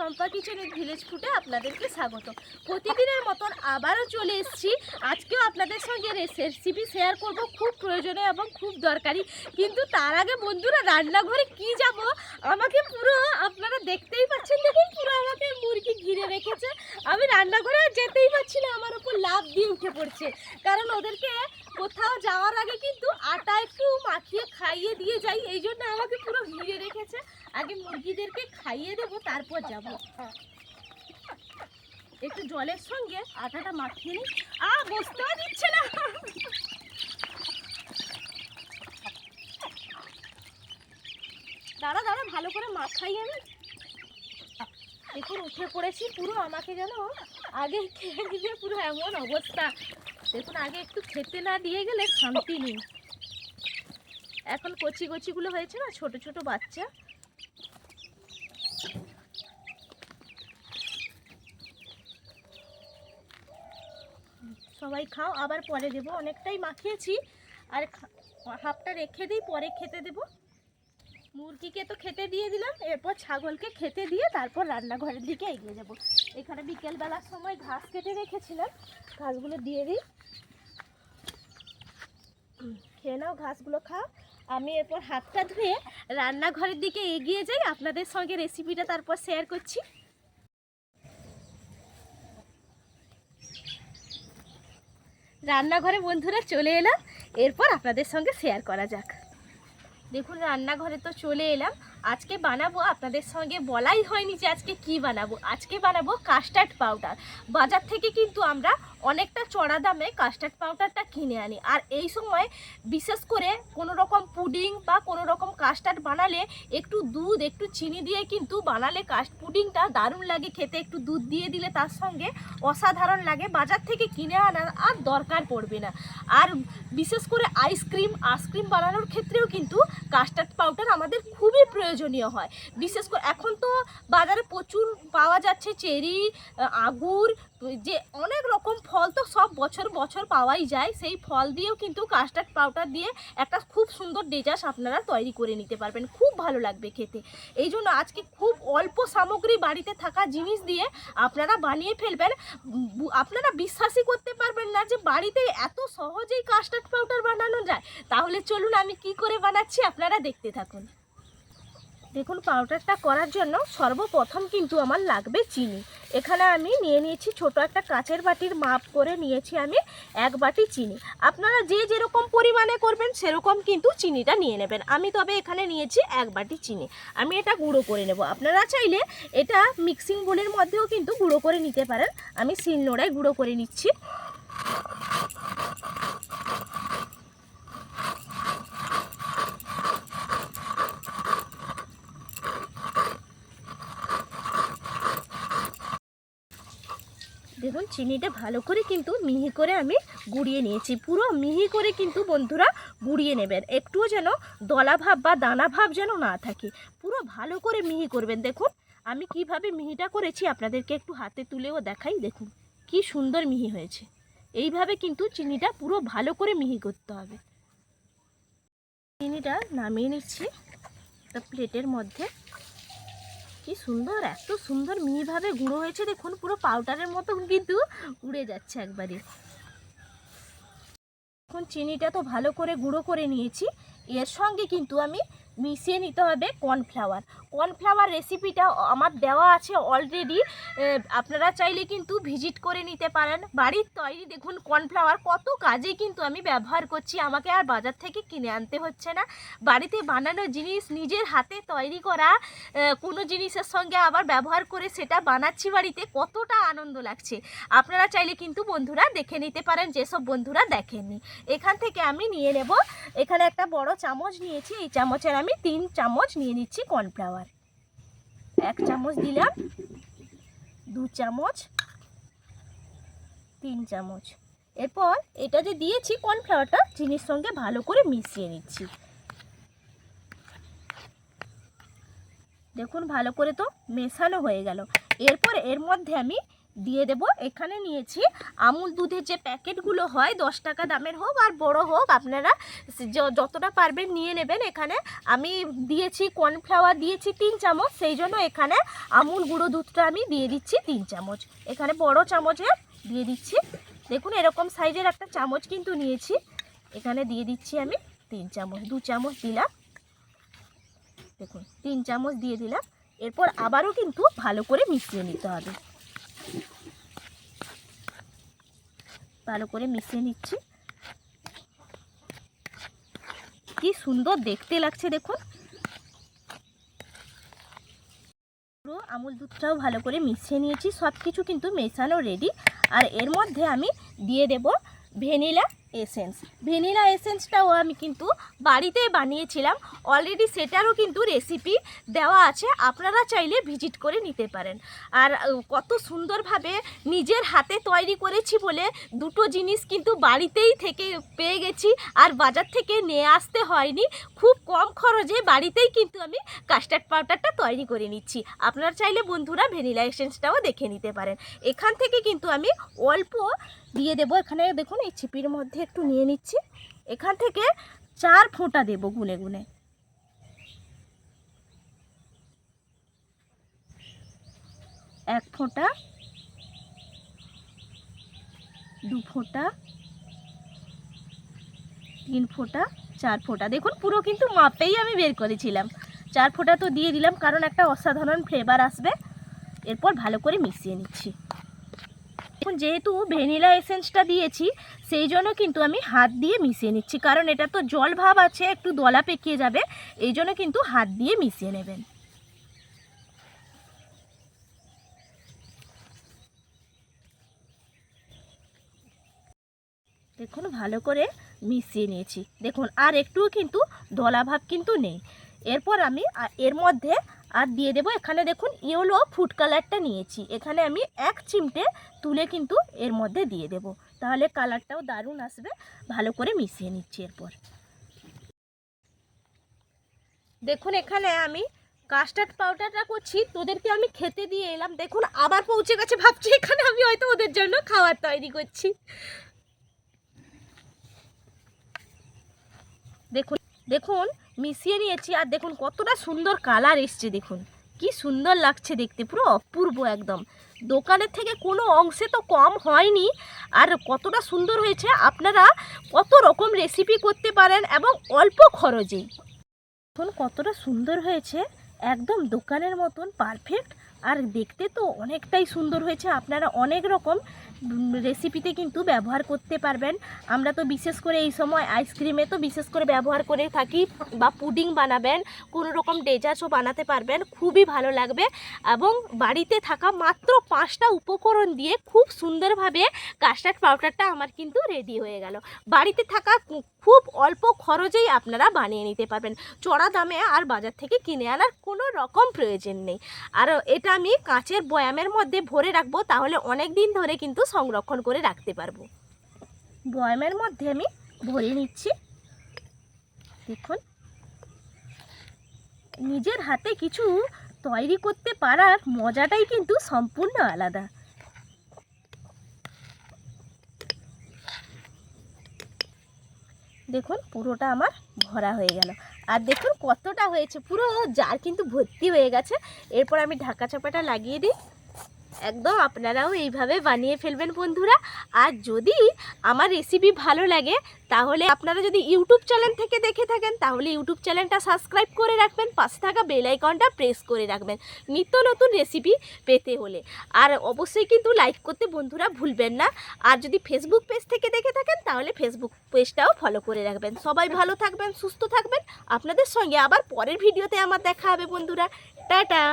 শম্পা কিচেনের ভিলেজ ফুডে আপনাদেরকে স্বাগত। প্রতিদিনের মতন আবারও চলে এসেছি। আজকেও আপনাদের সঙ্গে রেসিপি শেয়ার করব, খুব প্রয়োজনীয় এবং খুব দরকারি। কিন্তু তার আগে বন্ধুরা, রান্নাঘরে কি যাব, আমাকে পুরো আপনারা দেখতেই পাচ্ছেন। দেখুন, পুরো আমাকে মুরগি ঘিরে রেখেছে। আমি রান্নাঘরে যেতেই পারছি না, আমার উপর লাফ দিয়ে উঠে পড়ছে। কারণ ওদেরকে কোথাও যাওয়ার আগে কিন্তু আটা একটু মাখিয়ে খাইয়ে দিয়ে যাই, এই জন্য আমাকে পুরো ঘিরে রেখেছে। আগে মুরগিদেরকে খাইয়ে দেবো, তারপর যাব। একটু জলের সঙ্গে আটাটা মাখিয়ে নিই। বসতেও দিচ্ছে না। দাঁড়া দাঁড়া, ভালো করে মাখাই আমি। দেখুন উঠে পড়েছি, পুরো আমাকে যেন আগে খেয়ে দিবে, পুরো এমন অবস্থা। দেখুন, আগে একটু খেতে না দিয়ে গেলে শান্তি নেই। এখন কচি কচিগুলো হয়েছে না, ছোট ছোট বাচ্চা। সবাই খাও, আবার পরে দেবো। অনেকটাই মাখিয়েছি, আর হাফটা রেখে দিই, পরে খেতে দেবো। মুরগিকে তো খেতে দিয়ে দিলাম, এরপর ছাগলকে খেতে দিয়ে তারপর রান্নাঘরের দিকে এগিয়ে যাব। এখানে বিকেলবেলার সময় ঘাস কেটে রেখেছিলাম, ঘাসগুলো দিয়ে দিই। খেয়ে নাও, ঘাসগুলো খাও। আমি এরপর হাতটা ধুয়ে রান্নাঘরের দিকে এগিয়ে যাই, আপনাদের সঙ্গে রেসিপিটা তারপর শেয়ার করছি। রান্নাঘরে বন্ধুরা চলে এলাম, এরপর আপনাদের সঙ্গে শেয়ার করা যাক। দেখুন, রান্নাঘরে তো চলে এলাম। আজকে বানাবো, আপনাদের সঙ্গে বলাই হয়নি যে আজকে কি বানাবো। আজকে বানাবো কাস্টার্ড পাউডার। বাজার থেকে কিন্তু আমরা অনেকটা চড়া দামে কাস্টার্ড পাউডারটা কিনে আনি। আর এই সময় বিশেষ করে কোনো রকম পুডিং বা কোনো রকম কাস্টার্ড বানালে একটু দুধ একটু চিনি দিয়ে কিন্তু বানালে পুডিংটা দারুণ লাগে খেতে। একটু দুধ দিয়ে দিলে তার সঙ্গে অসাধারণ লাগে। বাজার থেকে কিনে আনার আর দরকার পড়বে না। আর বিশেষ করে আইসক্রিম বানানোর ক্ষেত্রেও কিন্তু কাস্টার্ড পাউডার আমাদের খুবই প্রয়োজনীয় হয়। বিশেষ করে এখন তো বাজারে প্রচুর পাওয়া যাচ্ছে চেরি, আঙুর, যে অনেক রকম ফল তো সব বছর বছর পাওয়াই যায়। সেই ফল দিয়েও কিন্তু কাস্টার্ড পাউডার দিয়ে একটা খুব সুন্দর ডেজার্ট আপনারা তৈরি করে নিতে পারবেন, খুব ভালো লাগবে খেতে। এই জন্য আজকে খুব অল্প সামগ্রী, বাড়িতে থাকা জিনিস দিয়ে আপনারা বানিয়ে ফেলবেন। আপনারা বিশ্বাসই করতে পারবেন না যে বাড়িতে এত সহজেই কাস্টার্ড পাউডার বানানো যায়। তাহলে চলুন আমি কি করে বানাচ্ছি আপনারা দেখতে থাকুন। দেখুন, পাউডারটা করার জন্য সর্বপ্রথম কিন্তু আমার লাগবে চিনি। এখানে আমি নিয়ে নিয়েছি, ছোট একটা কাচের বাটির মাপ করে নিয়েছি আমি 1 বাটি চিনি। আপনারা যে যেরকম পরিমাণে করবেন সেরকম কিন্তু চিনিটা নিয়ে নেবেন। আমি তবে এখানে নিয়েছি 1 বাটি চিনি। আমি এটা গুঁড়ো করে নেব। আপনারা চাইলে এটা মিক্সিং বোলের মধ্যেও কিন্তু গুঁড়ো করে নিতে পারেন। আমি শিলনোড়ায় গুঁড়ো করে নিচ্ছি। দেখুন, চিনিটা ভালো করে কিন্তু মিহি করে আমি গুঁড়িয়ে নিয়েছি। পুরো মিহি করে কিন্তু বন্ধুরা গুঁড়িয়ে নেবেন, একটুও যেন দলা ভাব বা দানা ভাব যেন না থাকে। পুরো ভালো করে মিহি করবেন। দেখুন আমি কিভাবে মিহিটা করেছি আপনাদেরকে একটু হাতে তুলেও দেখাই। দেখুন কি সুন্দর মিহি হয়েছে। এইভাবে কিন্তু চিনিটা পুরো ভালো করে মিহি করতে হবে। চিনিটা নামিয়ে নিচ্ছি একটা প্লেটের মধ্যে। কি সুন্দর, এত সুন্দর মিহিভাবে গুঁড়ো হয়েছে। দেখুন পুরো পাউডারের মতো কিন্তু উড়ে যাচ্ছে একবারে। এখন চিনিটা তো ভালো করে গুঁড়ো করে নিয়েছি, এর সঙ্গে কিন্তু আমি মিশিয়ে নিতে হবে কর্নফ্লাওয়ার। কর্নফ্লাওয়ার রেসিপিটা আমার দেওয়া আছে অলরেডি, আপনারা চাইলে কিন্তু ভিজিট করে নিতে পারেন। বাড়ির তৈরি দেখুন কর্নফ্লাওয়ার কত কাজে কিন্তু আমি ব্যবহার করছি। আমাকে আর বাজার থেকে কিনে আনতে হচ্ছে না। বাড়িতে বানানো জিনিস, নিজের হাতে তৈরি করা কোনো জিনিসের সঙ্গে আবার ব্যবহার করে সেটা বানাচ্ছি বাড়িতে, কতটা আনন্দ লাগছে। আপনারা চাইলে কিন্তু বন্ধুরা দেখে নিতে পারেন, যেসব বন্ধুরা দেখেননি। এখান থেকে আমি নিয়ে নেব, এখানে একটা বড় চামচ নিয়েছি, এই চামচের আমি 3 চামচ নিয়ে নিচ্ছি কর্নফ্লাওয়ার। 1 চামচ দিলাম, 2 চামচ, 3 চামচ। এরপর এটা যে দিয়েছি কর্নফ্লাওয়ারটা চিনির সঙ্গে ভালো করে মিশিয়ে নিচ্ছি। দেখুন ভালো করে তো মেশানো হয়ে গেল। এরপর এর মধ্যে আমি দিয়ে দেব। এখানে নিয়েছি আমুল দুধের যে প্যাকেটগুলো হয় 10 টাকা দামের হোক আর বড় হোক, আপনারা যতটা পারবেন নিয়ে নেবেন। এখানে আমি দিয়েছি কর্নফ্লাওয়ার দিয়েছি 3 চামচ, সেই জন্য এখানে আমুল গুঁড়ো দুধটা আমি দিয়ে দিচ্ছি 3 চামচ। এখানে বড় চামচে দিয়ে দিচ্ছি। দেখুন এরকম সাইজের একটা চামচ কিন্তু নিয়েছি, এখানে দিয়ে দিচ্ছি আমি 3 চামচ। 2 চামচ দিলাম, দেখুন 3 চামচ দিয়ে দিলাম। এরপর আবারও কিন্তু ভালো করে মিশিয়ে নিতে হবে। ভালো করে মিশিয়ে নিচ্ছি। কি সুন্দর দেখতে লাগছে দেখুন। পুরো আমুল দুধটাও ভালো করে মিশিয়ে নিয়েছি, সব কিছু কিন্তু মেশানো রেডি। আর এর মধ্যে আমি দিয়ে দেব ভ্যানিলা এসেন্স। ভ্যানিলা এসেন্সটাও আমি কিন্তু বাড়িতে বানিয়েছিলাম অলরেডি, সেটারও কিন্তু রেসিপি দেওয়া আছে, আপনারা চাইলে ভিজিট করে নিতে পারেন। আর কত সুন্দরভাবে নিজের হাতে তৈরি করেছি বলে দুটো জিনিস কিন্তু বাড়িতেই থেকে পেয়ে গেছি, আর বাজার থেকে নিয়ে আসতে হয়নি। খুব কম খরচে বাড়িতেই কিন্তু আমি কাস্টার্ড পাউডারটা তৈরি করে নিচ্ছি। আপনারা চাইলে বন্ধুরা ভ্যানিলা এসেন্সটাও দেখে নিতে পারেন। এখান থেকে কিন্তু আমি অল্প দিয়ে দেব। এখানে দেখুন এই ছিপির মধ্যে একটু নিয়ে নিচ্ছি, এখান থেকে 4 ফোঁটা দেব গুনে গুনে। 1 ফোঁটা, 2 ফোঁটা, 3 ফোঁটা, 4 ফোঁটা। দেখুন পুরো কিন্তু মাপেই আমি বের করেছিলাম। 4 ফোঁটা তো দিয়ে দিলাম কারণ একটা অসাধারণ ফ্লেভার আসবে। এরপর ভালো করে মিশিয়ে নিচ্ছি। এখন যেহেতু ভ্যানিলা এসেন্সটা দিয়েছি সেই জন্য কিন্তু আমি হাত দিয়ে মিশিয়ে নিচ্ছি, কারণ এটা তো জল ভাব আছে, একটু দলা পেকিয়ে যাবে, এই জন্য কিন্তু হাত দিয়ে মিশিয়ে নেবেন। দেখুন ভালো করে মিশিয়ে নিয়েছি, দেখুন আর একটুও কিন্তু দলা ভাব কিন্তু নেই। এরপর আমি এর মধ্যে আর দিয়ে দেবো, এখানে দেখুন ইয়েলো ফুড কালারটা নিয়েছি, এখানে আমি 1 চিমটে তুলে কিন্তু এর মধ্যে দিয়ে দেব, তাহলে কালারটাও দারুণ আসবে। ভালো করে মিশিয়ে নিচ্ছি। এরপর দেখুন এখানে আমি কাস্টার্ড পাউডারটা করছি, তোদেরকে আমি খেতে দিয়ে এলাম, দেখুন আবার পৌঁছে গেছে, ভাবছি এখানে আমি হয়তো ওদের জন্য খাবার তৈরি করছি। দেখুন দেখুন মিশিয়ে নিয়েছি, আর দেখুন কতটা সুন্দর কালার এসছে, দেখুন কি সুন্দর লাগছে দেখতে, পুরো অপূর্ব একদম। দোকানের থেকে কোনো অংশে তো কম হয়নি, আর কতটা সুন্দর হয়েছে। আপনারা কত রকম রেসিপি করতে পারেন এবং অল্প খরচেই। দেখুন কতটা সুন্দর হয়েছে, একদম দোকানের মতন পারফেক্ট, আর দেখতে তো অনেকটাই সুন্দর হয়েছে। আপনারা অনেক রকম রেসিপিতে কিন্তু ব্যবহার করতে পারবেন। আমরা তো বিশেষ করে এই সময় আইসক্রিমে তো বিশেষ করে ব্যবহার করে থাকি, বা পুডিং বানাবেন, কোনো রকম ডেজার্টও বানাতে পারবেন, খুবই ভালো লাগবে। এবং বাড়িতে থাকা মাত্র 5টা উপকরণ দিয়ে খুব সুন্দরভাবে কাস্টার্ড পাউডারটা আমার কিন্তু রেডি হয়ে গেল। বাড়িতে থাকা খুব অল্প খরচেই আপনারা বানিয়ে নিতে পারবেন, চড়া দামে আর বাজার থেকে কিনে আনার কোনো রকম প্রয়োজন নেই। আর এটা আমি কাঁচের বয়ামের মধ্যে ভরে রাখবো, তাহলে অনেক দিন ধরে কিন্তু সংরক্ষণ করে রাখতে পারবো। বয়ামের মধ্যে আমি ভরে নিচ্ছি। দেখুন নিজের হাতে কিছু তৈরি করতে পারার মজাটাই কিন্তু সম্পূর্ণ আলাদা। দেখুন পুরোটা আমার ভরা হয়ে গেল, আর দেখুন কতটা হয়েছে, পুরো জার কিন্তু ভর্তি হয়ে গেছে। এরপর আমি ঢাকা চাপাটা লাগিয়ে দিই। একদম আপনারাও এইভাবে বানিয়ে ফেলবেন বন্ধুরা। আর যদি আমার রেসিপি ভালো লাগে, তাহলে আপনারা যদি ইউটিউব চ্যানেল থেকে দেখে থাকেন তাহলে ইউটিউব চ্যানেলটা সাবস্ক্রাইব করে রাখবেন, পাশে থাকা বেল আইকনটা প্রেস করে রাখবেন নিত্য নতুন রেসিপি পেতে হলে। আর অবশ্যই কিন্তু লাইক করতে বন্ধুরা ভুলবেন না। আর যদি ফেসবুক পেজ থেকে দেখে থাকেন তাহলে ফেসবুক পেজটাও ফলো করে রাখবেন। সবাই ভালো থাকবেন, সুস্থ থাকবেন। আপনাদের সঙ্গে আবার পরের ভিডিওতে আমার দেখা হবে বন্ধুরা। টাটা।